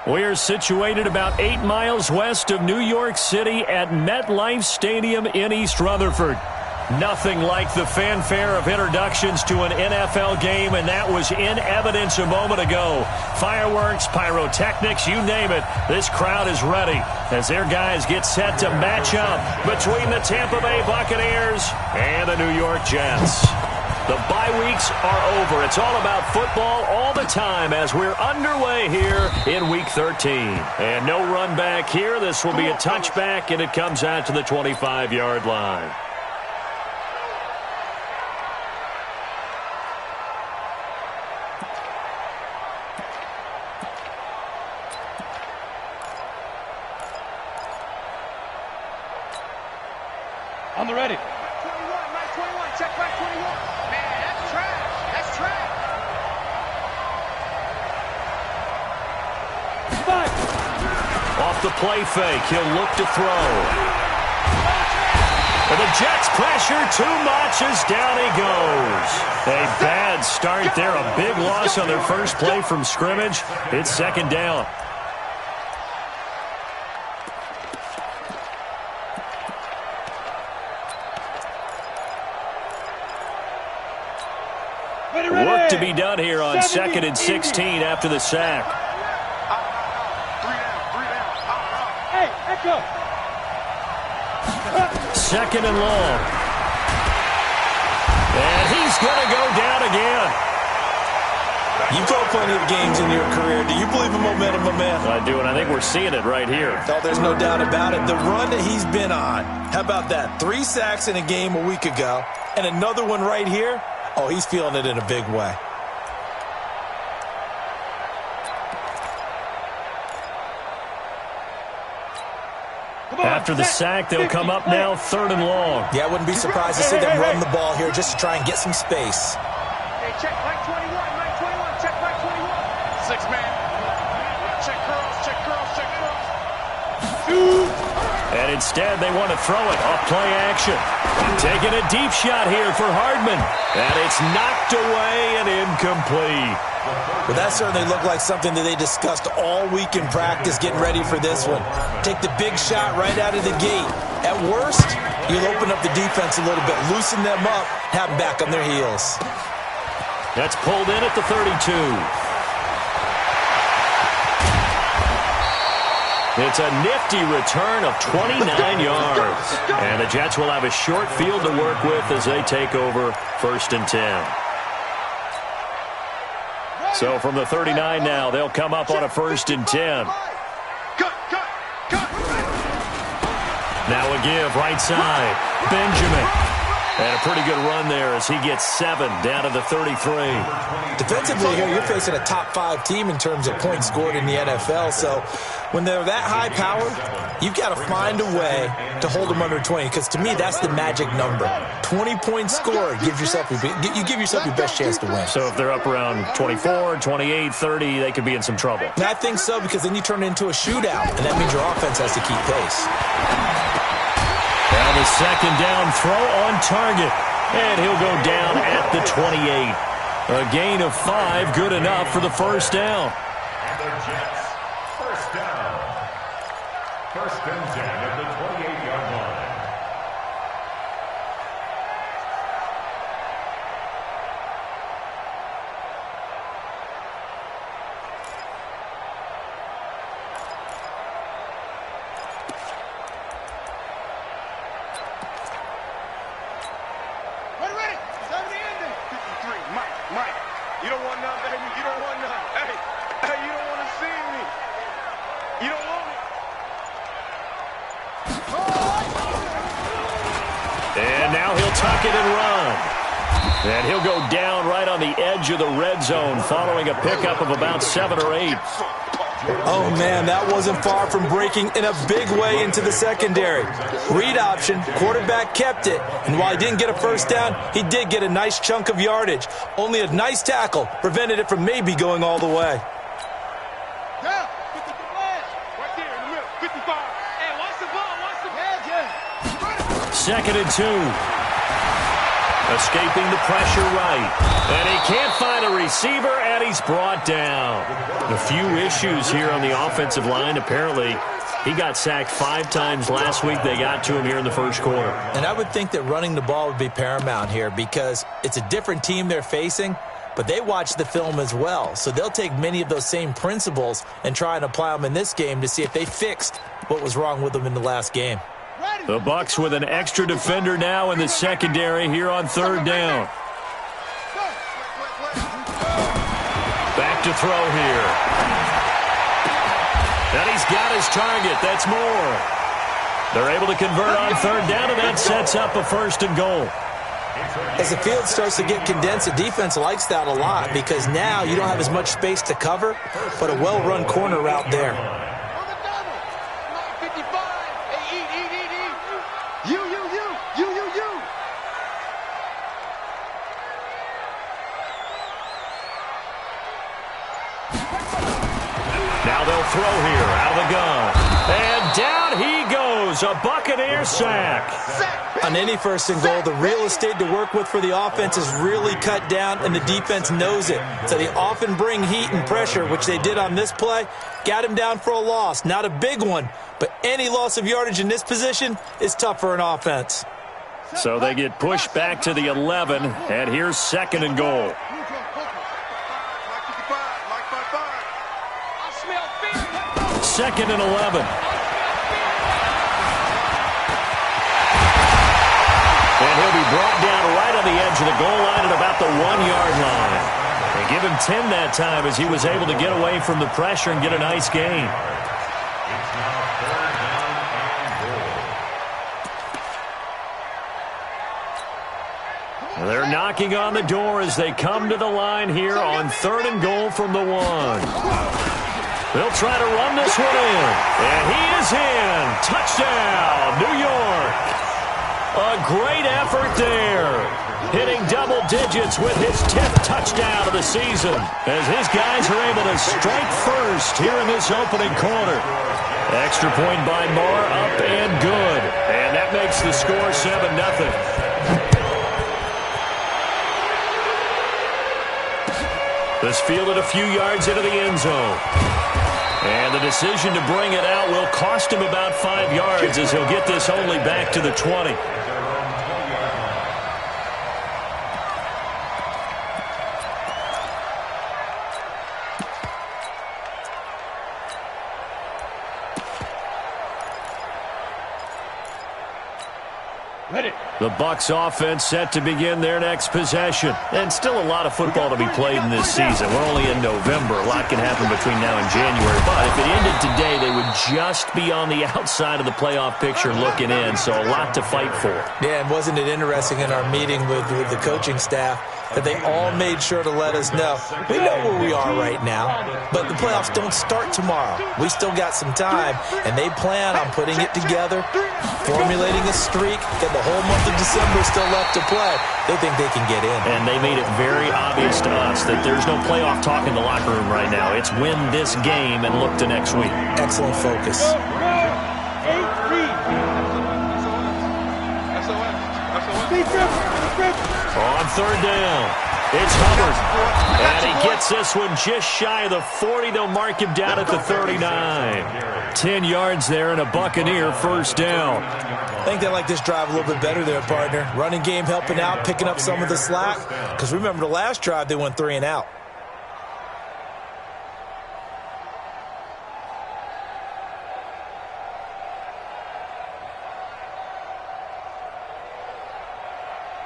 We're situated about 8 miles west of New York City at MetLife Stadium in East Rutherford. Nothing like the fanfare of introductions to an NFL game, and that was in evidence a moment ago. Fireworks, pyrotechnics, you name it. This crowd is ready as their guys get set to match up between the Tampa Bay Buccaneers and the New York Jets. The bye weeks are over. It's all about football all the time as we're underway here in Week 13. And no run back here. This will be a touchback, and it comes out to the 25-yard line. On the ready. 21, Mike 21, check back 21. Man, that's trash. That's trash. Five. Off the play fake, he'll look to throw. And the Jets pressure too much as down he goes. A bad start there, a big loss on their first play from scrimmage. It's second down. Work to be done here on 2nd and 16 after the sack. Hey, echo. 2nd and long. And he's going to go down again. You've called plenty of games in your career. Do you believe in momentum, my man? I do, and I think we're seeing it right here. Oh, there's no doubt about it. The run that he's been on. How about that? 3 sacks in a game a week ago, and another one right here. Oh, he's feeling it in a big way. After the sack, they'll come up now 3rd and long. Yeah, I wouldn't be surprised to see them run the ball here just to try and get some space. Hey, check Mike 21, Mike 21, check Mike 21. 6 man. Check curls, check curls, check curls. And instead, they want to throw it off play action. Taking a deep shot here for Hardman. And it's knocked away and incomplete. Well, that certainly looked like something that they discussed all week in practice getting ready for this one. Take the big shot right out of the gate. At worst, you'll open up the defense a little bit, loosen them up, have them back on their heels. That's pulled in at the 32. It's a nifty return of 29 yards. And the Jets will have a short field to work with as they take over 1st and 10. So from the 39 now, they'll come up on a 1st and 10. Now a give right side. Benjamin. And a pretty good run there as he gets 7 down to the 33. Defensively here, you're facing a top 5 team in terms of points scored in the NFL. So when they're that high powered, you've got to find a way to hold them under 20. Because to me, that's the magic number. 20 points scored gives yourself you give yourself your best chance to win. So if they're up around 24, 28, 30, they could be in some trouble. And I think so, because then you turn it into a shootout, and that means your offense has to keep pace. Now the second down throw on target. And he'll go down at the 28. A gain of 5, good enough for the first down. And the Jets, first down. 1st and 10 at the 28-yard line. Mike, you don't want none, baby. You don't want none. Hey, you don't want to see me. You don't want me. And now he'll tuck it and run. And he'll go down right on the edge of the red zone following a pickup of about 7 or 8. Oh, man, that wasn't far from breaking in a big way into the secondary. Read option, quarterback kept it, and while he didn't get a first down, he did get a nice chunk of yardage. Only a nice tackle prevented it from maybe going all the way. Yeah, 50 flash. Right there in the middle, 55. Hey, watch the ball, watch the ball. 2nd and 2. Escaping the pressure right. And he can't find a receiver, and he's brought down. A few issues here on the offensive line. Apparently, he got sacked 5 times last week. They got to him here in the first quarter. And I would think that running the ball would be paramount here because it's a different team they're facing, but they watch the film as well. So they'll take many of those same principles and try and apply them in this game to see if they fixed what was wrong with them in the last game. The Bucs with an extra defender now in the secondary here on 3rd down. Back to throw here. And he's got his target. That's Moore. They're able to convert on 3rd down, and that sets up a 1st and goal. As the field starts to get condensed, the defense likes that a lot because now you don't have as much space to cover, but a well-run corner route there. Now they'll throw here out of the gun. And down he goes. A Buccaneer sack. On any 1st and goal, the real estate to work with for the offense is really cut down, and the defense knows it. So they often bring heat and pressure, which they did on this play. Got him down for a loss. Not a big one, but any loss of yardage in this position is tough for an offense. So they get pushed back to the 11, and here's 2nd and goal. Second and 11. And he'll be brought down right on the edge of the goal line at about the 1-yard line. They give him 10 that time as he was able to get away from the pressure and get a nice gain. They're knocking on the door as they come to the line here on 3rd and goal from the 1. They'll try to run this one in. And he is in. Touchdown, New York. A great effort there. Hitting double digits with his 10th touchdown of the season as his guys are able to strike first here in this opening quarter. Extra point by Moore, up and good. And that makes the score 7-0. This fielded a few yards into the end zone. And the decision to bring it out will cost him about 5 yards as he'll get this only back to the 20. The Bucs offense set to begin their next possession. And still a lot of football to be played in this season. We're only in November. A lot can happen between now and January. But if it ended today, they would just be on the outside of the playoff picture looking in. So a lot to fight for. Yeah, and wasn't it interesting in our meeting with the coaching staff that they all made sure to let us know, we know where we are right now, but the playoffs don't start tomorrow. We still got some time, and they plan on putting it together, formulating a streak, get the whole month of December still left to play. They think they can get in. And they made it very obvious to us that there's no playoff talk in the locker room right now. It's win this game and look to next week. Excellent focus. On 3rd down, it's Hubbard. And he gets this one just shy of the 40. They'll mark him down at the 39. 10 yards there and a Buccaneer 1st down. I think they like this drive a little bit better there, partner. Running game helping out, picking up some of the slack. Because remember the last drive, they went 3 and out.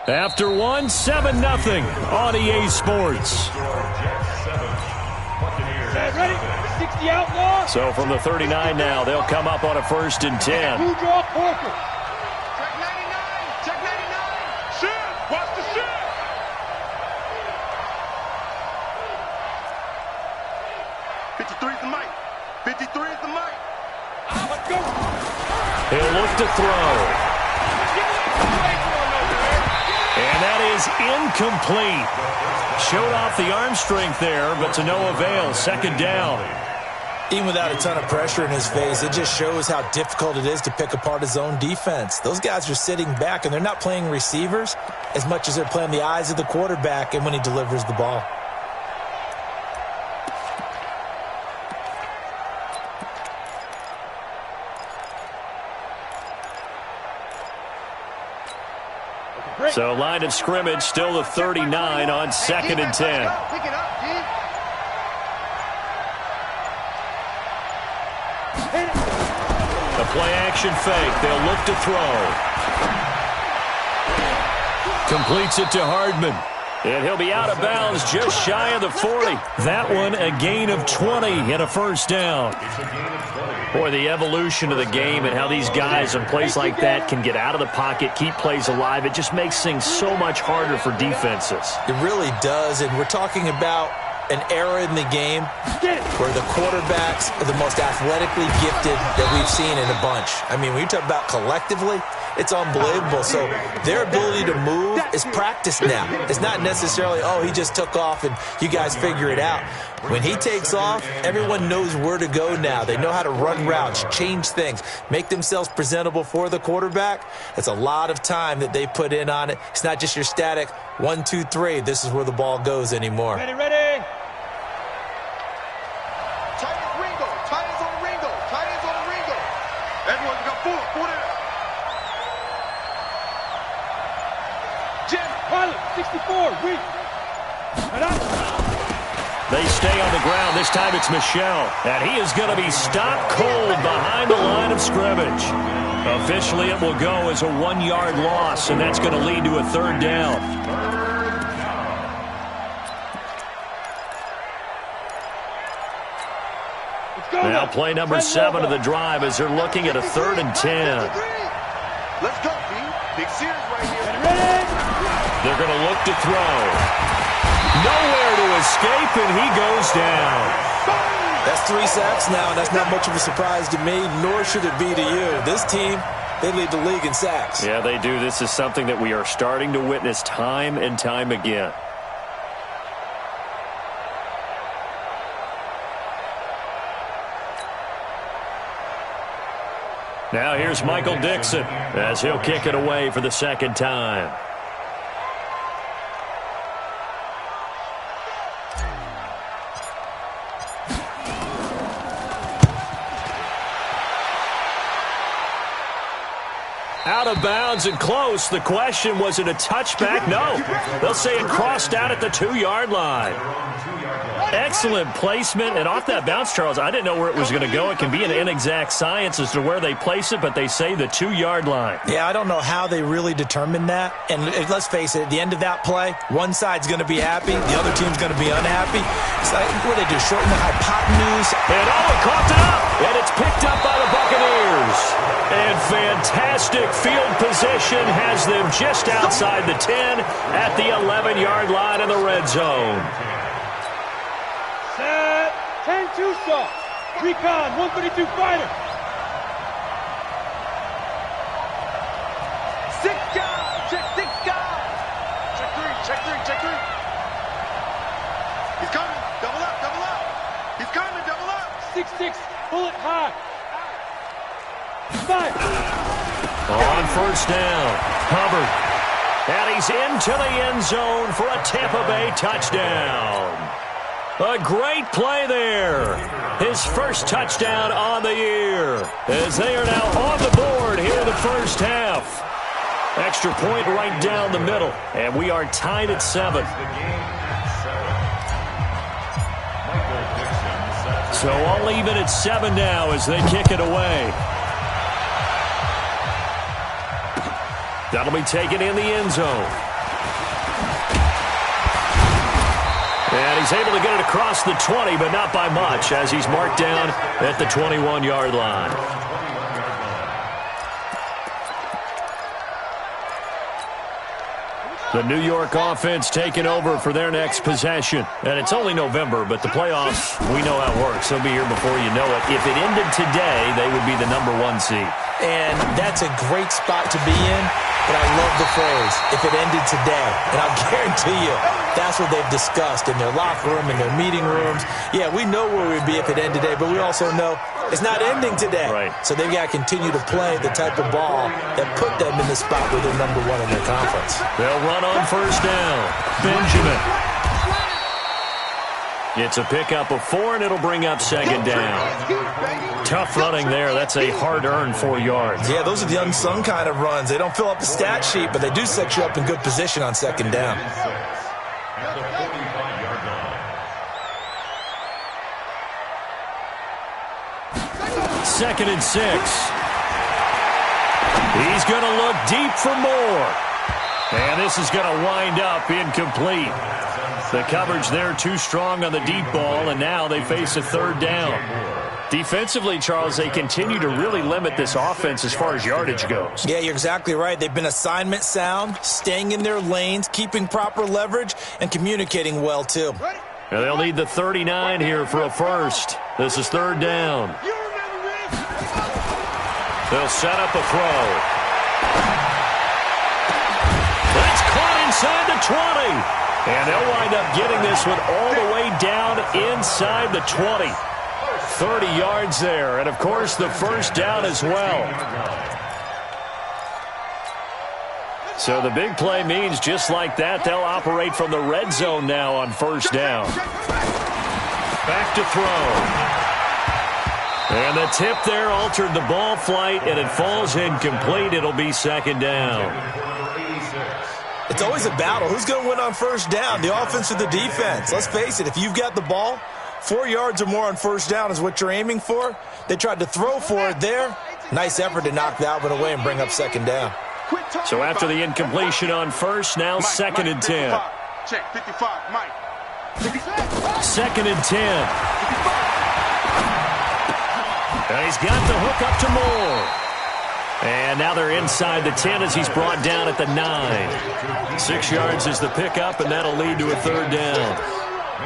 After 7-0 on EA Sports. Ready? 60 outlaws. So from the 39 now, they'll come up on a 1st and 10. Who draw Porker? Check 99. Check 99. Shoot. Watch the shoot. 53 is the mic. 53 is the mic. Let's go. He'll look to throw. And that is incomplete. Showed off the arm strength there, but to no avail. 2nd down. Even without a ton of pressure in his face, it just shows how difficult it is to pick apart his own defense. Those guys are sitting back, and they're not playing receivers as much as they're playing the eyes of the quarterback and when he delivers the ball. So line of scrimmage still the 39 on 2nd and 10. Pick it up, D. A play-action fake. They'll look to throw. Completes it to Hardman. And he'll be out of bounds just shy of the 40. That one a gain of 20 and a first down. Boy, the evolution of the game and how these guys in plays like that can get out of the pocket, keep plays alive, it just makes things so much harder for defenses. It really does, and we're talking about an era in the game where the quarterbacks are the most athletically gifted that we've seen in a bunch. I mean, when you talk about collectively, it's unbelievable. So their ability to move is practiced now. It's not necessarily, oh, he just took off and you guys figure it out. When he takes off, everyone knows where to go now. They know how to run routes, change things, make themselves presentable for the quarterback. It's a lot of time that they put in on it. It's not just your static 1, 2, 3. This is where the ball goes anymore. Ready. Tight ends Ringo. Tight ends on the Ringo. Tight ends on the Ringo. Everyone got four there. Jim, pilot, 64, weak. They stay on the ground. This time it's Michel. And he is going to be stopped cold behind the line of scrimmage. Officially, it will go as a 1-yard loss, and that's going to lead to a third down. Now play number 7 of the drive as they're looking at a 3rd and 10. Let's go, B. Big Sears right here. They're going to look to throw. Nowhere to escape, and he goes down. That's 3 sacks now, and that's not much of a surprise to me, nor should it be to you. This team, they lead the league in sacks. Yeah, they do. This is something that we are starting to witness time and time again. Now here's Michael Dixon as he'll kick it away for the second time. Out of bounds and close. The question, was it a touchback? No. They'll say it crossed out at the 2-yard line. Excellent placement, and off that bounce, Charles, I didn't know where it was going to go. It can be an inexact science as to where they place it, but they say the 2-yard line. Yeah, I don't know how they really determined that. And let's face it, at the end of that play, one side's going to be happy, the other team's going to be unhappy. So what do they do, shorten the hypotenuse? And it caught it up, and it's picked up by the Buccaneers. And fantastic field position has them just outside the 10 at the 11-yard line in the red zone. Set. 10-2 soft. Recon, 132 fighter. 6 guys. Check 6 guys. Check 3. He's coming. Double up. He's coming. Double up. 6-6. Bullet high. 5. On first down, Hubbard. And he's into the end zone for a Tampa Bay touchdown. A great play there. His first touchdown on the year as they are now on the board here in the first half. Extra point right down the middle, and we are tied at 7. So all even at 7 now as they kick it away. That'll be taken in the end zone. And he's able to get it across the 20, but not by much, as he's marked down at the 21-yard line. The New York offense taking over for their next possession. And it's only November, but the playoffs, we know how it works. They'll be here before you know it. If it ended today, they would be the #1 seed. And that's a great spot to be in. but I love the phrase, if it ended today. And I'll guarantee you, that's what they've discussed in their locker room, in their meeting rooms. Yeah, we know where we'd be if it ended today, but we also know it's not ending today. Right. So they've got to continue to play the type of ball that put them in the spot where they're number one in their conference. They'll run on first down. Benjamin. It's a pickup of 4, and it'll bring up second down. Tough running there. That's a hard-earned 4 yards. Yeah, those are the unsung kind of runs. They don't fill up the stat sheet, but they do set you up in good position on second down. At the 45-yard line. Second and 6. He's going to look deep for more. And this is going to wind up incomplete. The coverage there too strong on the deep ball, and now they face a third down. Defensively, Charles, they continue to really limit this offense as far as yardage goes. Yeah, you're exactly right. They've been assignment sound, staying in their lanes, keeping proper leverage, and communicating well, too. And they'll need the 39 here for a first. This is third down. They'll set up a throw. That's caught inside the 20. And they'll wind up getting this one all the way down inside the 20. 30 yards there, and of course the first down as well. So the big play means just like that, they'll operate from the red zone now on first down. Back to throw. And the tip there altered the ball flight, and it falls incomplete. It'll be second down. It's always a battle. Who's going to win on first down, the offense or the defense? Let's face it, if you've got the ball, 4 yards or more on first down is what you're aiming for. They tried to throw for it there. Nice effort to knock that one away and bring up second down. So after the incompletion on first, now second and 10. Check 55, Mike. Second and 10. And he's got the hook up to Moore. And now they're inside the 10 as he's brought down at the 9. 6 yards is the pickup, and that'll lead to a third down.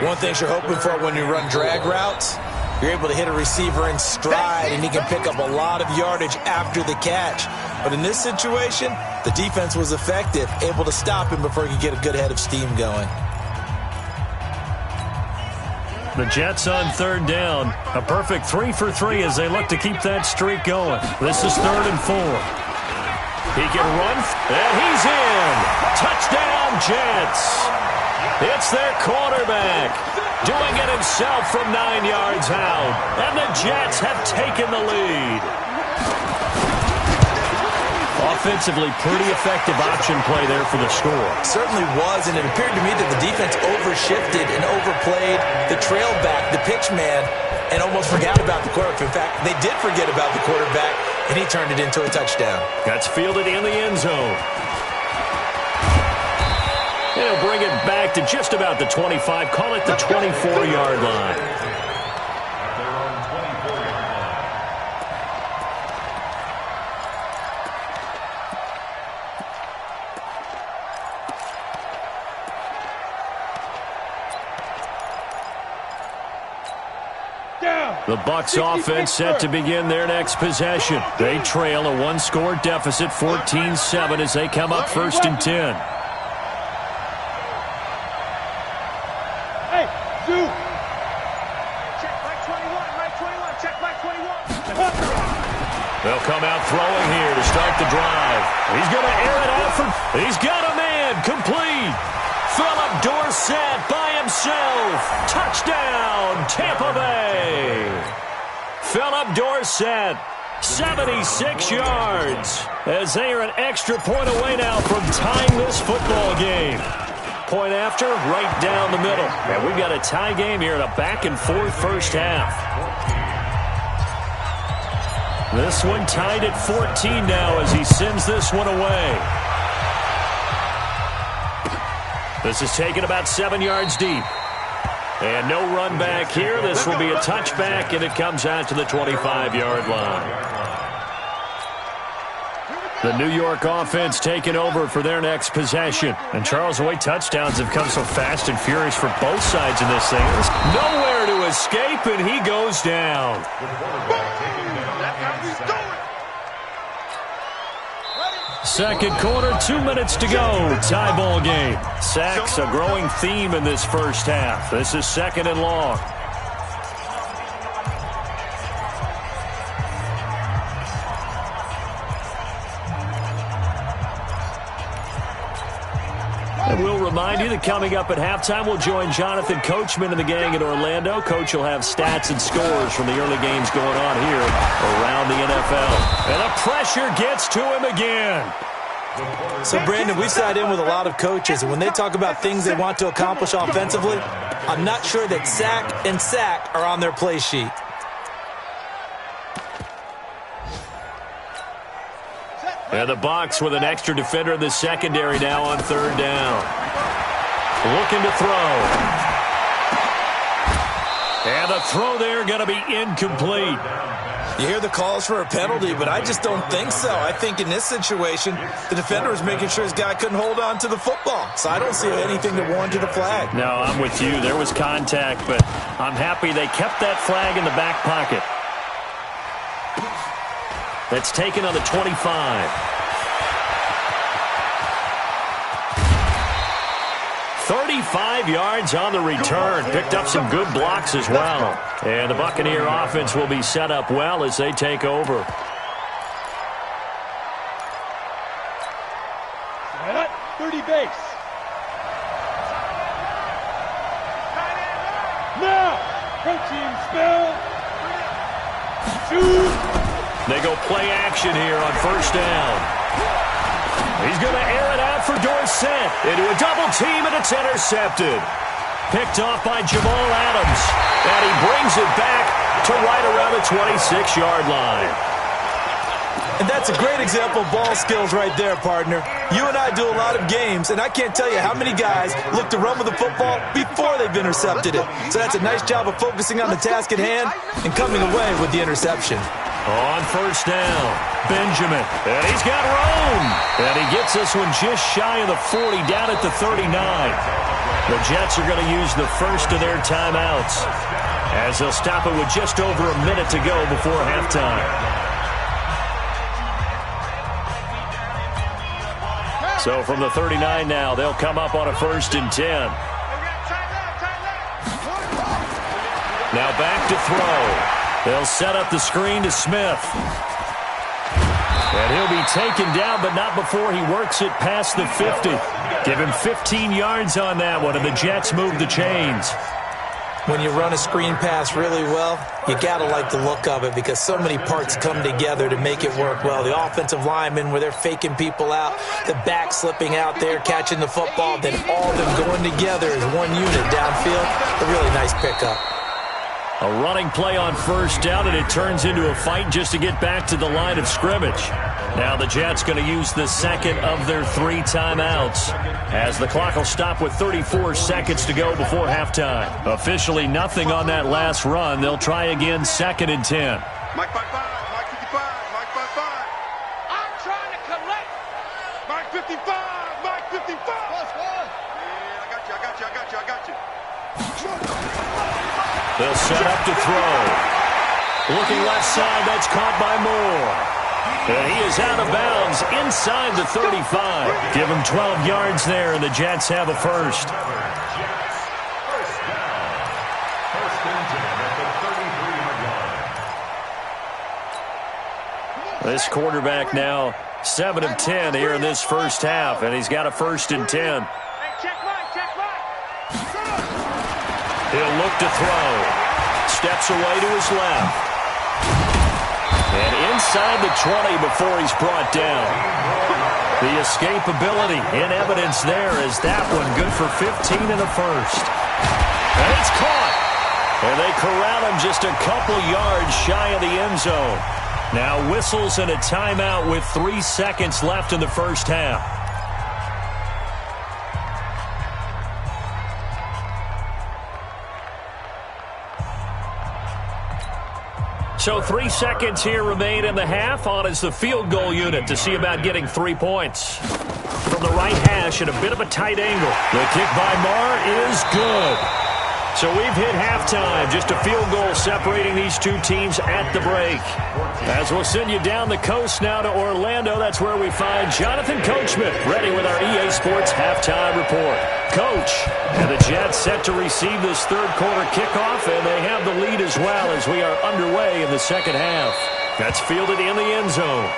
One thing you're hoping for when you run drag routes, you're able to hit a receiver in stride, and he can pick up a lot of yardage after the catch. But in this situation, the defense was effective, able to stop him before he could get a good head of steam going. The Jets on third down. A perfect 3 for 3 as they look to keep that streak going. This is third and 4. He can run, and he's in. Touchdown, Jets. It's their quarterback doing it himself from 9 yards out. And the Jets have taken the lead. Offensively, pretty effective option play there for the score. Certainly was, and it appeared to me that the defense overshifted and overplayed the trail back, the pitch man, and almost forgot about the quarterback. In fact, they did forget about the quarterback, and he turned it into a touchdown. That's fielded in the end zone. He'll bring it back to just about the 25. Call it the 24-yard line. The Bucs offense set to begin their next possession. They trail a one-score deficit, 14-7, as they come up first and 10. Hey, Zoo. Check Mike 21, Mike 21, check Mike 21. They'll come out throwing here to start the drive. He's going to air it out for... He's got a man, complete. Philip Dorsett by himself. Touchdown, Tampa Bay. Philip Dorsett, 76 yards, as they are an extra point away now from tying this football game. Point after, right down the middle. And we've got a tie game here in a back-and-forth first half. This one tied at 14 now as he sends this one away. This is taken about 7 yards deep. And no run back here. This will be a touchback, and it comes out to the 25-yard line. The New York offense taking over for their next possession. And Charles, the way touchdowns have come so fast and furious for both sides in this thing. There's nowhere to escape, and he goes down. Second quarter, 2 minutes to go. Tie ball game. Sacks a growing theme in this first half. This is second and long. And we'll remind you that coming up at halftime, we'll join Jonathan Coachman and the gang in Orlando. Coach will have stats and scores from the early games going on here around the NFL. And the pressure gets to him again. So, Brandon, we sat in with a lot of coaches, and when they talk about things they want to accomplish offensively, I'm not sure that sack and sack are on their play sheet. And the Bucs with an extra defender in the secondary now on third down. Looking to throw. And the throw there going to be incomplete. You hear the calls for a penalty, but I just don't think so. I think in this situation, the defender was making sure his guy couldn't hold on to the football. So I don't see anything that warranted a flag. No, I'm with you. There was contact, but I'm happy they kept that flag in the back pocket. That's taken on the 25. 35 yards on the return. Picked up some good blocks as well. And the Buccaneer offense will be set up well as they take over. At 30 base. Now, protein spell. Shoot. They go play action here on first down. He's going to air it out for Dorsett. Into a double team, and it's intercepted. Picked off by Jamal Adams. And he brings it back to right around the 26-yard line. And that's a great example of ball skills right there, partner. You and I do a lot of games, and I can't tell you how many guys look to run with the football before they've intercepted it. So that's a nice job of focusing on the task at hand and coming away with the interception. On first down, Benjamin. And he's got room. And he gets this one just shy of the 40, down at the 39. The Jets are going to use the first of their timeouts as they'll stop it with just over a minute to go before halftime. So from the 39 now, they'll come up on a 1st and 10. Now back to throw. They'll set up the screen to Smith. And he'll be taken down, but not before he works it past the 50. Give him 15 yards on that one, and the Jets move the chains. When you run a screen pass really well, you got to like the look of it because so many parts come together to make it work well. The offensive linemen, where they're faking people out, the back slipping out there, catching the football, then all of them going together as one unit downfield. A really nice pickup. A running play on first down, and it turns into a fight just to get back to the line of scrimmage. Now the Jets going to use the second of their 3 timeouts as the clock will stop with 34 seconds to go before halftime. Officially nothing on that last run. They'll try again 2nd and 10. Mike 55, Mike 55, Mike 55. I'm trying to collect. Mike 55, Mike 55. Plus one. Yeah, I got you. They'll set up to throw. Looking left side, that's caught by Moore. And he is out of bounds inside the 35. Give him 12 yards there, and the Jets have a first. First down. 1st and 10 at the 33-yard line. This quarterback now 7 of 10 here in this first half, and he's got a 1st and 10. He'll look to throw. Steps away to his left. And inside the 20 before he's brought down. The escapability in evidence there is that one good for 15 in the first. And it's caught. And they corral him just a couple yards shy of the end zone. Now whistles and a timeout with 3 seconds left in the first half. So 3 seconds here remain in the half. On is the field goal unit to see about getting 3 points. From the right hash at a bit of a tight angle. The kick by Marr is good. So we've hit halftime. Just a field goal separating these two teams at the break. As we'll send you down the coast now to Orlando, that's where we find Jonathan Coachman ready with our EA Sports halftime report. Coach, and the Jets set to receive this third quarter kickoff, and they have the lead as well as we are underway in the second half. That's fielded in the end zone.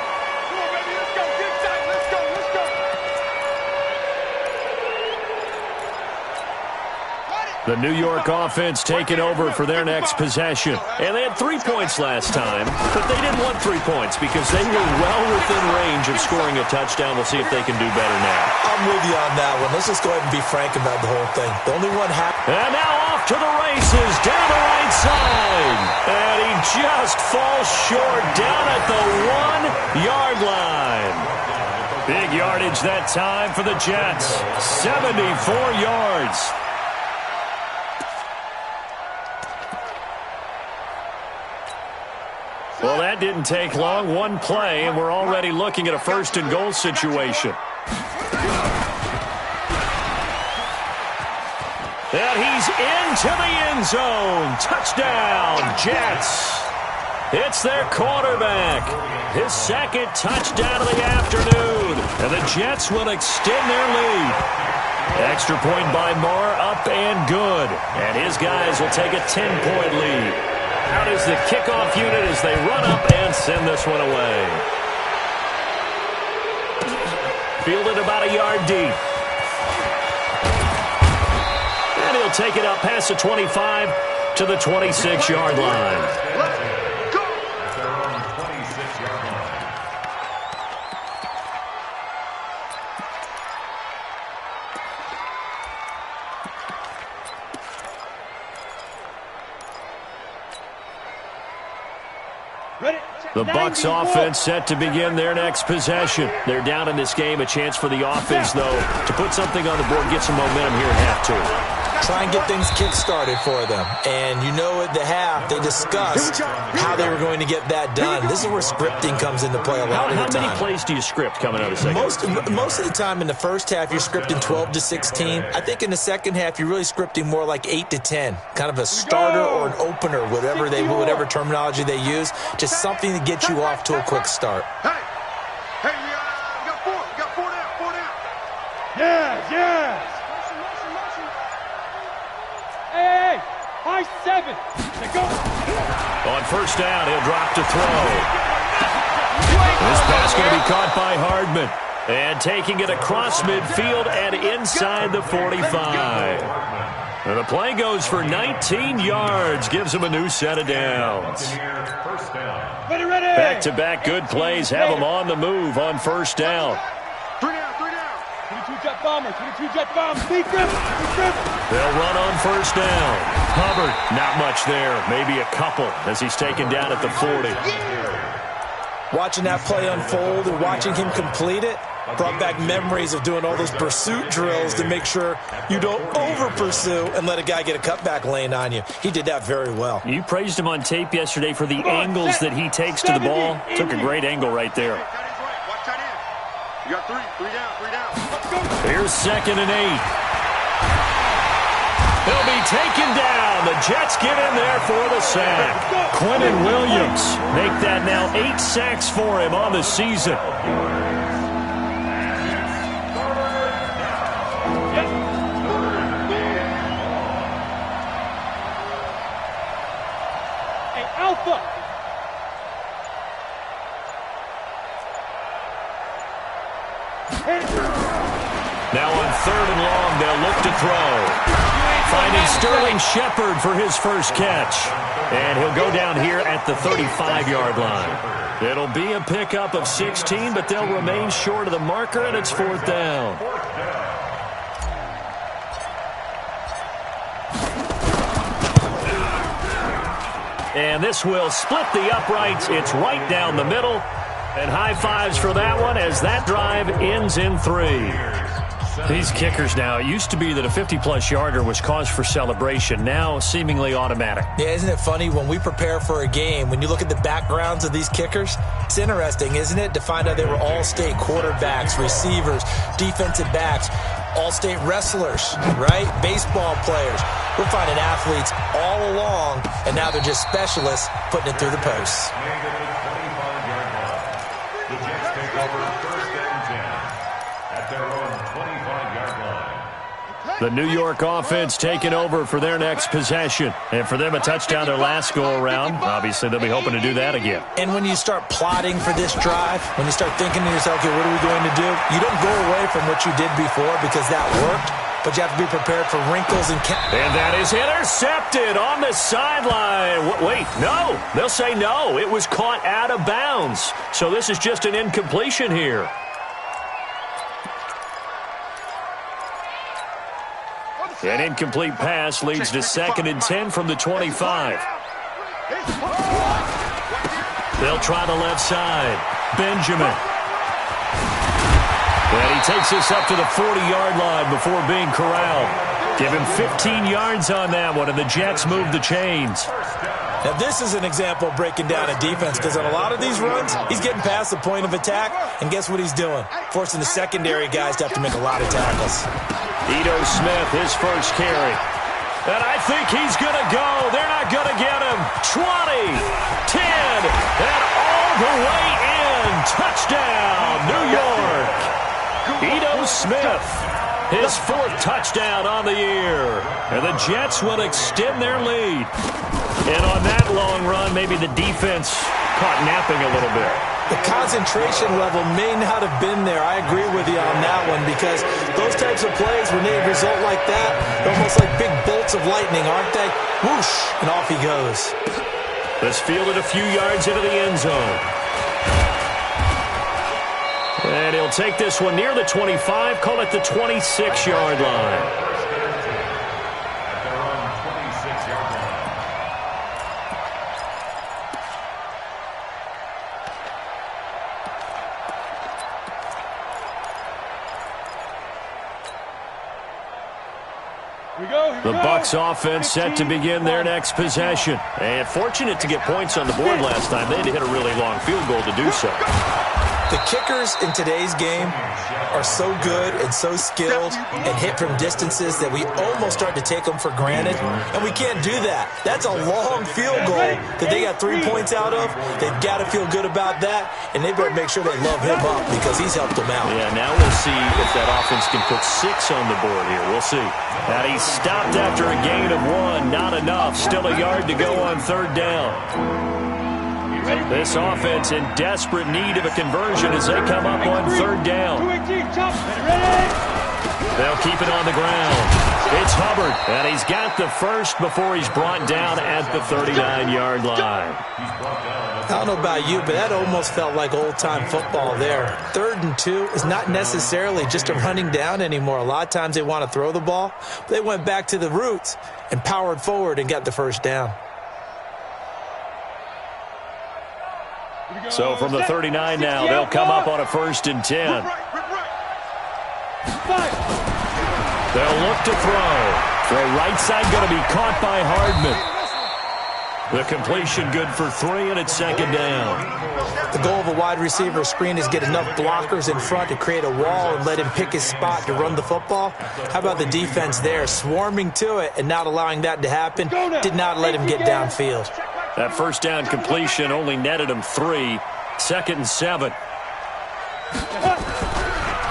The New York offense taking over for their next possession. And they had 3 points last time, but they didn't want 3 points because they were well within range of scoring a touchdown. We'll see if they can do better now. I'm with you on that one. Let's just go ahead and be frank about the whole thing. The only one happened. And now off to the races, down the right side. And he just falls short down at the 1-yard line. Big yardage that time for the Jets. 74 yards. Well, that didn't take long. One play, and we're already looking at a first-and-goal situation. And he's into the end zone. Touchdown, Jets. It's their quarterback. His second touchdown of the afternoon. And the Jets will extend their lead. Extra point by Moore, up and good. And his guys will take a 10-point lead. Out is the kickoff unit as they run up and send this one away. Fielded about a yard deep. And he'll take it up past the 25 to the 26-yard line. The Bucs offense set to begin their next possession. They're down in this game. A chance for the offense, though, to put something on the board, get some momentum here in half two. Try and get things kick-started for them. And you know at the half, they discussed how they were going to get that done. This is where scripting comes into play a lot of the time. How many plays do you script coming out of the second? Most of the time in the first half, you're scripting 12 to 16. I think in the second half, you're really scripting more like 8 to 10. Kind of a starter or an opener, whatever terminology they use. Just something to get you off to a quick start. Hey, we got four. We got four down. Yes. Hey, high 7. Go. On first down, he'll drop to throw. This pass going to be caught by Hardman. And taking it across midfield and inside the 45. And the play goes for 19 yards. Gives him a new set of downs. Ready. Back-to-back good plays have him on the move on first down. 3 down. 22-jet bomber. Deep grip. They'll run on first down. Hubbard, not much there. Maybe a couple as he's taken down at the 40. Watching that play unfold and watching him complete it brought back memories of doing all those pursuit drills to make sure you don't over-pursue and let a guy get a cutback lane on you. He did that very well. You praised him on tape yesterday for the angles that he takes to the ball. Took a great angle right there. Watch tight end. You got 3 down. Here's 2nd and 8. He'll be taken down. The Jets get in there for the sack. Quentin Williams make that now 8 sacks for him on the season. Hey, Alpha. Now on 3rd and long, they'll look to throw. Finding Sterling Shepard for his first catch. And he'll go down here at the 35-yard line. It'll be a pickup of 16, but they'll remain short of the marker, and it's 4th down. And this will split the uprights. It's right down the middle. And high fives for that one as that drive ends in 3. These kickers now, it used to be that a 50-plus yarder was cause for celebration. Now seemingly automatic. Yeah, isn't it funny when we prepare for a game, when you look at the backgrounds of these kickers, it's interesting, isn't it, to find out they were all-state quarterbacks, receivers, defensive backs, all-state wrestlers, right? Baseball players. We're finding athletes all along, and now they're just specialists putting it through the posts. The Jets take over 1st and 10 at their own 25-yard line. The New York offense taking over for their next possession. And for them, a touchdown their last go-around. Obviously, they'll be hoping to do that again. And when you start plotting for this drive, when you start thinking to yourself, okay, what are we going to do? You don't go away from what you did before because that worked, but you have to be prepared for wrinkles and... And that is intercepted on the sideline. Wait, no. They'll say no. It was caught out of bounds. So this is just an incompletion here. An incomplete pass leads to 2nd and 10 from the 25. They'll try the left side. Benjamin. And he takes us up to the 40-yard line before being corralled. Give him 15 yards on that one, and the Jets move the chains. Now, this is an example of breaking down a defense because on a lot of these runs, he's getting past the point of attack, and guess what he's doing? Forcing the secondary guys to have to make a lot of tackles. Ito Smith, his first carry. And I think he's going to go. They're not going to get him. 20, 10, and all the way in. Touchdown, New York. Ito Smith, his 4th touchdown on the year. And the Jets will extend their lead. And on that long run, maybe the defense caught napping a little bit. The concentration level may not have been there. I agree with you on that one because those types of plays, when they result like that, they're almost like big bolts of lightning, aren't they? Whoosh, and off he goes. Let's field it a few yards into the end zone. And he'll take this one near the 25, call it the 26-yard line. At their own 26-yard line. The Bucs offense set to begin their next possession. And fortunate to get points on the board last time. They had to hit a really long field goal to do so. The kickers in today's game are so good and so skilled and hit from distances that we almost start to take them for granted, and we can't do that. That's a long field goal that they got 3 points out of. They've got to feel good about that, and they better make sure they love him up because he's helped them out. Yeah, now we'll see if that offense can put 6 on the board here. We'll see. And he stopped after a gain of 1. Not enough. Still a yard to go on 3rd down. This offense in desperate need of a conversion as they come up on 3rd down. They'll keep it on the ground. It's Hubbard, and he's got the first before he's brought down at the 39-yard line. I don't know about you, but that almost felt like old-time football there. 3rd and 2 is not necessarily just a running down anymore. A lot of times they want to throw the ball. They went back to the roots and powered forward and got the first down. So from the 39 now, they'll come up on a 1st and 10. They'll look to throw. Throw right side going to be caught by Hardman. The completion good for 3, and it's 2nd down. The goal of a wide receiver screen is get enough blockers in front to create a wall and let him pick his spot to run the football. How about the defense there, swarming to it and not allowing that to happen? Did not let him get downfield. That 1st down completion only netted him 3. 2nd and 7.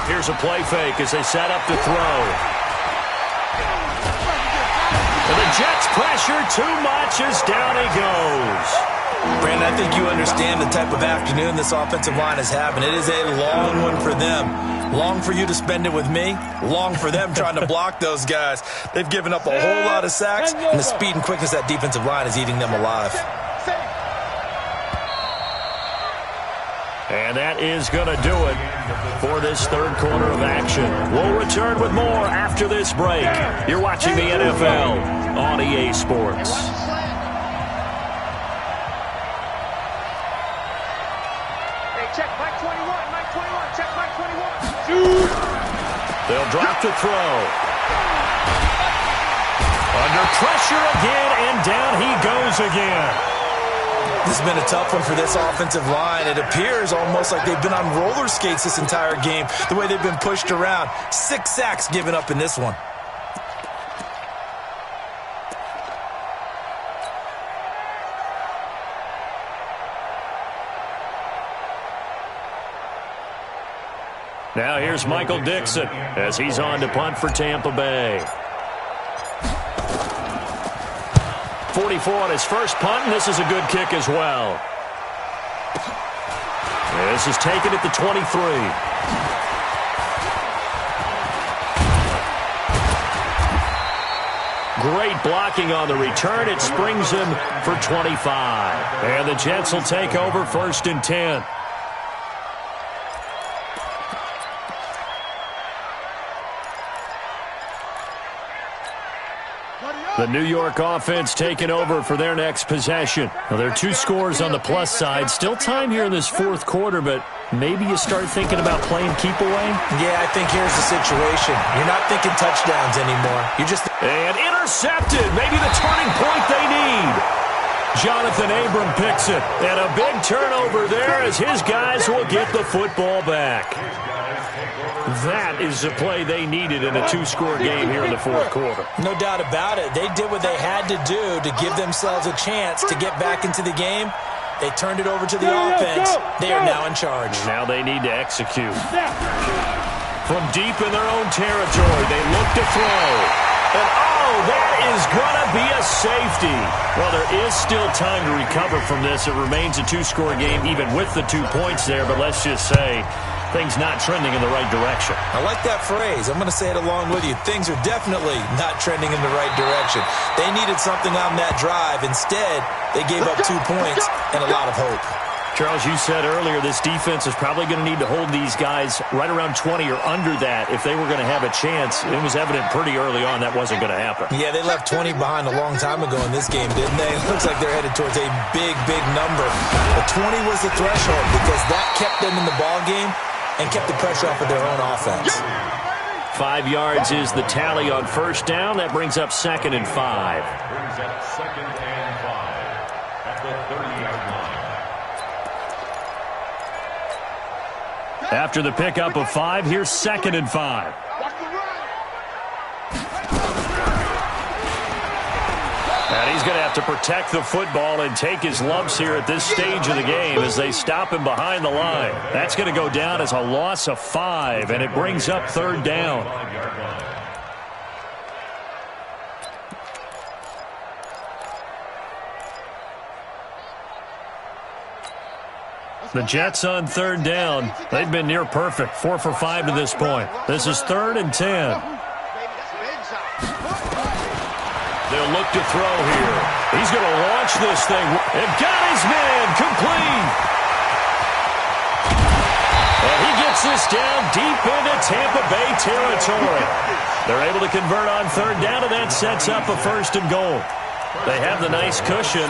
Here's a play fake as they set up to throw. And the Jets pressure too much as down he goes. Brandon, I think you understand the type of afternoon this offensive line is having. It is a long one for them. Long for you to spend it with me. Long for them trying to block those guys. They've given up a whole lot of sacks, and the speed and quickness of that defensive line is eating them alive. And that is going to do it for this 3rd quarter of action. We'll return with more after this break. You're watching the NFL on EA Sports. Check Mike 21, Mike 21, check Mike 21. They'll drop to throw. Under pressure again, and down he goes again. This has been a tough one for this offensive line. It appears almost like they've been on roller skates this entire game, the way they've been pushed around. 6 sacks given up in this one. Now here's Michael Dixon as he's on to punt for Tampa Bay. 44 on his first punt, and this is a good kick as well. This is taken at the 23. Great blocking on the return. It springs him for 25. And the Jets will take over 1st and 10. The New York offense taking over for their next possession. Well, there are 2 scores on the plus side. Still time here in this 4th quarter, but maybe you start thinking about playing keep away? Yeah, I think here's the situation. You're not thinking touchdowns anymore. You're just... And intercepted. Maybe the turning point they need. Jonathan Abram picks it. And a big turnover there as his guys will get the football back. That is the play they needed in a 2-score game here in the 4th quarter. No doubt about it. They did what they had to do to give themselves a chance to get back into the game. They turned it over to the offense. They are now in charge. Now they need to execute. From deep in their own territory, they look to throw. And oh, that is going to be a safety. Well, there is still time to recover from this. It remains a 2-score game even with the 2 points there, but let's just say things not trending in the right direction. I like that phrase. I'm going to say it along with you. Things are definitely not trending in the right direction. They needed something on that drive. Instead, they gave up 2 points and a lot of hope. Charles, you said earlier this defense is probably going to need to hold these guys right around 20 or under that if they were going to have a chance. It was evident pretty early on that wasn't going to happen. Yeah, they left 20 behind a long time ago in this game, didn't they? It looks like they're headed towards a big, big number. But 20 was the threshold because that kept them in the ball game and kept the pressure off of their own offense. 5 yards is the tally on 1st down. That brings up 2nd and 5. Brings up 2nd and 5 at the 30-yard line. After the pickup of 5, here's 2nd and 5. And he's going to have to protect the football and take his lumps here at this stage of the game as they stop him behind the line. That's going to go down as a loss of 5, and it brings up 3rd down. The Jets on 3rd down. They've been near perfect, 4 for 5 to this point. This is 3rd and 10. They'll look to throw here. He's going to launch this thing. And got his man complete. And he gets this down deep into Tampa Bay territory. They're able to convert on 3rd down, and that sets up a 1st and goal. They have the nice cushion.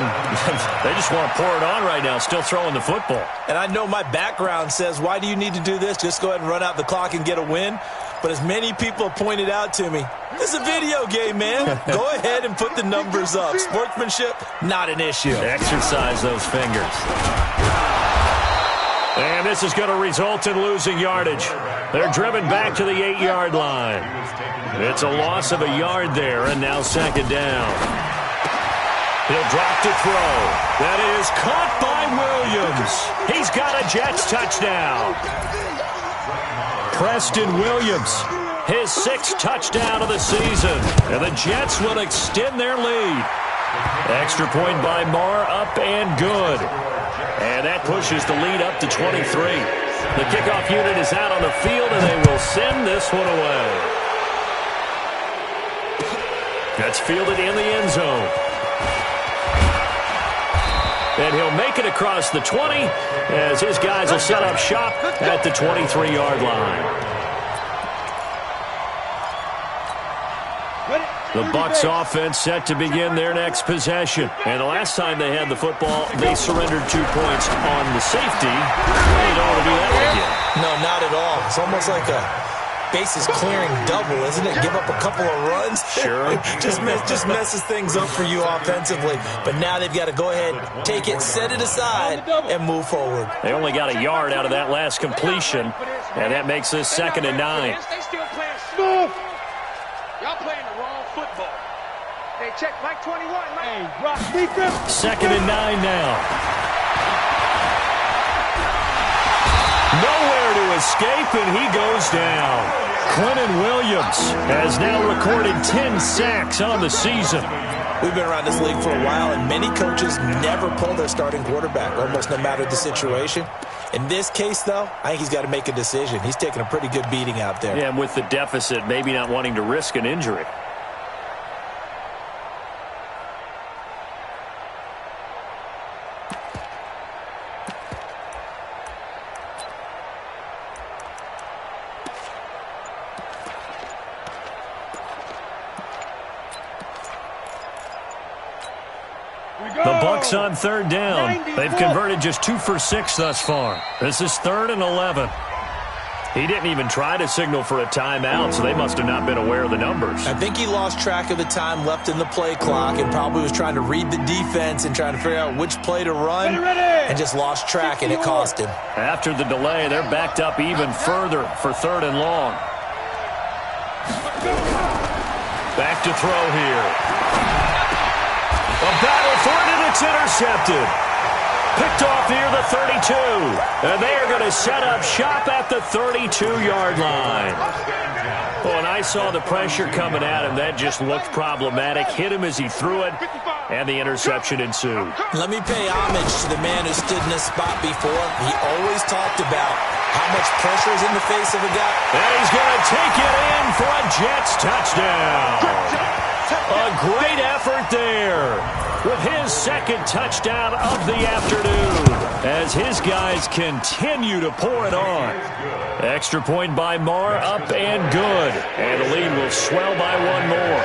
They just want to pour it on right now, still throwing the football. And I know my background says, why do you need to do this? Just go ahead and run out the clock and get a win. But as many people have pointed out to me, this is a video game, man. Go ahead and put the numbers up. Sportsmanship, not an issue. Exercise those fingers. And this is going to result in losing yardage. They're driven back to the 8-yard line. It's a loss of a yard there, and now 2nd down. He'll drop to throw. That is caught by Williams. He's got a Jets touchdown. Preston Williams, his 6th touchdown of the season. And the Jets will extend their lead. Extra point by Marr, up and good. And that pushes the lead up to 23. The kickoff unit is out on the field, and they will send this one away. That's fielded in the end zone. And he'll make it across the 20 as his guys will set up shop at the 23-yard line. The Bucs offense set to begin their next possession. And the last time they had the football, they surrendered 2 points on the safety. They don't want to do that one again. No, not at all. It's almost like a bases clearing double, isn't it? Give up a couple of runs. Sure. just messes things up for you offensively. But now they've got to go ahead, take it, set it aside, and move forward. They only got a yard out of that last completion, and that makes this 2nd and 9. They still playing smooth. Y'all playing the wrong football. Hey, check Mike 21. Hey, Rock Beaker. 2nd and 9 now. Nowhere to escape, and he goes down. Quentin Williams has now recorded 10 sacks on the season. We've been around this league for a while, and many coaches never pull their starting quarterback, almost no matter the situation. In this case, though, I think he's got to make a decision. He's taking a pretty good beating out there. Yeah, and with the deficit, maybe not wanting to risk an injury. The Bucs on third down. They've converted just 2 for 6 thus far. This is 3rd and 11. He didn't even try to signal for a timeout, so they must have not been aware of the numbers. I think he lost track of the time left in the play clock and probably was trying to read the defense and trying to figure out which play to run and just lost track, and it cost him. After the delay, they're backed up even further for 3rd and long. Back to throw here. A battle for it, and it's intercepted. Picked off near the 32. And they are going to set up shop at the 32-yard line. Oh, and I saw the pressure coming at him. That just looked problematic. Hit him as he threw it, and the interception ensued. Let me pay homage to the man who stood in this spot before. He always talked about how much pressure is in the face of a guy. And he's going to take it in for a Jets touchdown. A great effort there with his second touchdown of the afternoon as his guys continue to pour it on. Extra point by Marr, up and good. And the lead will swell by one more.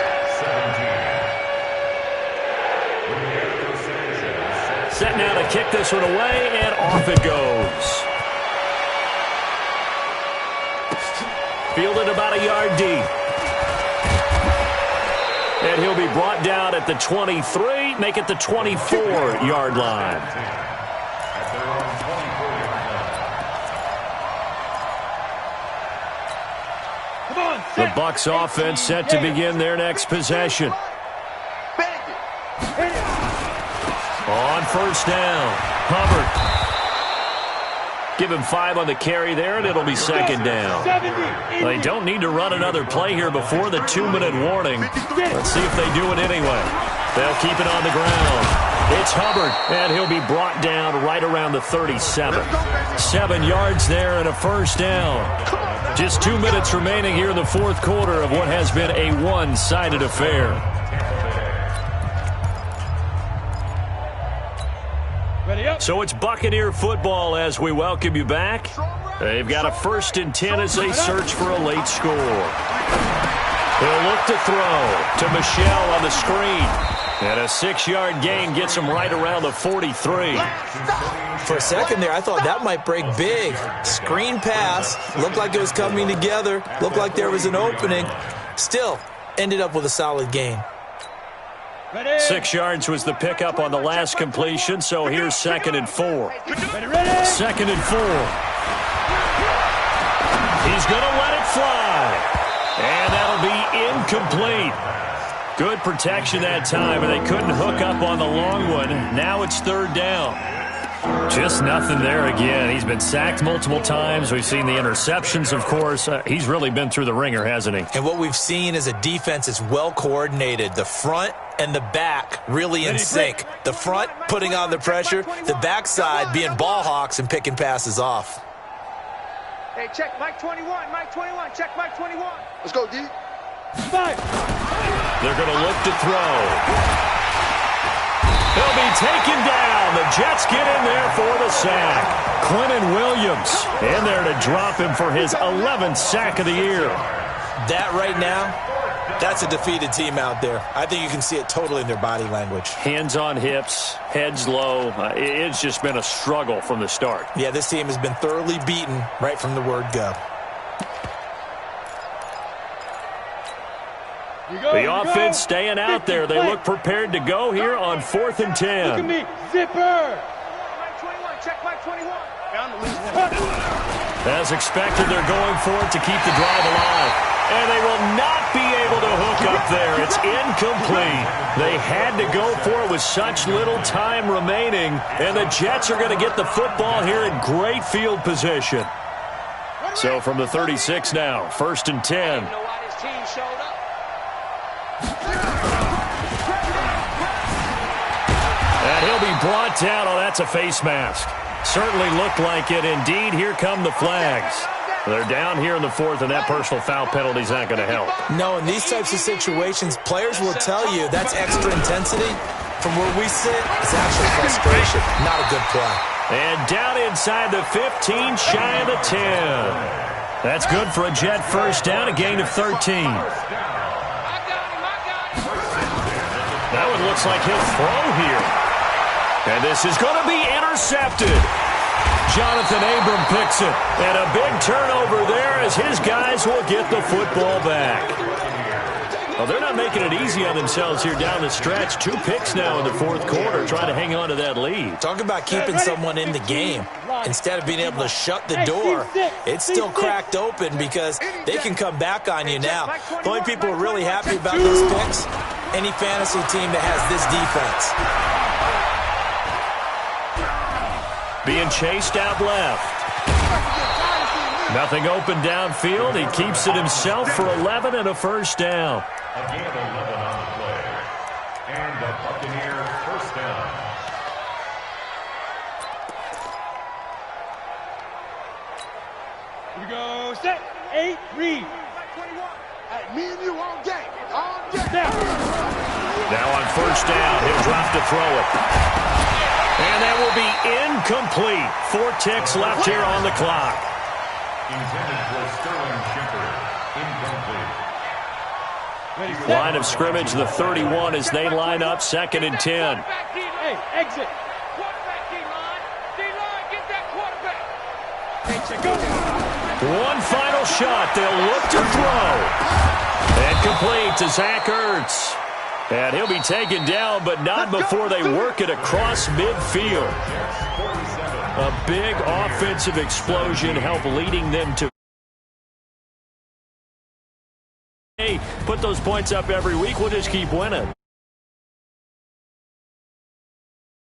Set now to kick this one away, and off it goes. Fielded about a yard deep. And he'll be brought down at the 23, make it the 24-yard line. The Bucs offense set to begin their next possession. On first down, Hubbard. Give him 5 on the carry there, and it'll be second down. They don't need to run another play here before the 2-minute warning. Let's see if they do it anyway. They'll keep it on the ground. It's Hubbard, and he'll be brought down right around the 37. 7 yards there and a first down. Just 2 minutes remaining here in the fourth quarter of what has been a one-sided affair. So it's Buccaneer football as we welcome you back. They've got a 1st and 10 as they search for a late score. He'll look to throw to Michelle on the screen. And a 6-yard gain gets him right around the 43. For a second there, I thought that might break big. Screen pass. Looked like it was coming together. Looked like there was an opening. Still, ended up with a solid gain. 6 yards was the pickup on the last completion, so here's 2nd and 4. 2nd and 4. He's going to let it fly. And that'll be incomplete. Good protection that time, and they couldn't hook up on the long one. Now it's 3rd down. Just nothing there again. He's been sacked multiple times. We've seen the interceptions, of course. He's really been through the ringer, hasn't he? And what we've seen is a defense that's well coordinated. The front and the back really in sync. The front putting on the pressure, the backside being ball hawks and picking passes off. Hey, check Mike 21, Mike 21, check Mike 21. Let's go, D. 5. They're going to look to throw. He'll be taken down. The Jets get in there for the sack. Quentin Williams in there to drop him for his 11th sack of the year. That right now, that's a defeated team out there. I think you can see it totally in their body language. Hands on hips, heads low. It's just been a struggle from the start. Yeah, this team has been thoroughly beaten right from the word go. The offense staying out there. They look prepared to go here on 4th and 10. Look at me, zipper. Mike 21, check Mike 21. As expected, they're going for it to keep the drive alive. And they will not be able to hook up there. It's incomplete. They had to go for it with such little time remaining. And the Jets are going to get the football here in great field position. So from the 36 now, 1st and 10. And he'll be brought down. Oh, that's a face mask. Certainly looked like it. Indeed, here come the flags. They're down here in the 4th, and that personal foul penalty is not going to help. No, in these types of situations, players will tell you that's extra intensity. From where we sit, it's actually frustration. Not a good play. And down inside the 15, shy of the 10. That's good for a Jet first down, a gain of 13. That one looks like he'll throw here. And this is going to be intercepted. Jonathan Abram picks it. And a big turnover there as his guys will get the football back. Well, they're not making it easy on themselves here down the stretch. 2 picks now in the 4th quarter, trying to hang on to that lead. Talk about keeping someone in the game. Instead of being able to shut the door, it's still cracked open because they can come back on you now. The only people who are really happy about those picks, any fantasy team that has this defense. Being chased out left. Nothing open downfield. He keeps it himself for 11 and a first down. Again, 11 on the play. And the Buccaneers first down. Here we go. Set. 8, read. Hey, me and you all day. All day. Now on first down, he'll drop to throw it. And that will be incomplete. 4 ticks left here on the clock. Intended for Sterling Shepard. Incomplete. Line of scrimmage, the 31 as they line up, 2nd and 10. Hey, exit. One final shot. They'll look to throw. And complete to Zach Ertz. And he'll be taken down, but not before they work it across midfield. A big offensive explosion helped leading them to put those points up every week. We'll just keep winning.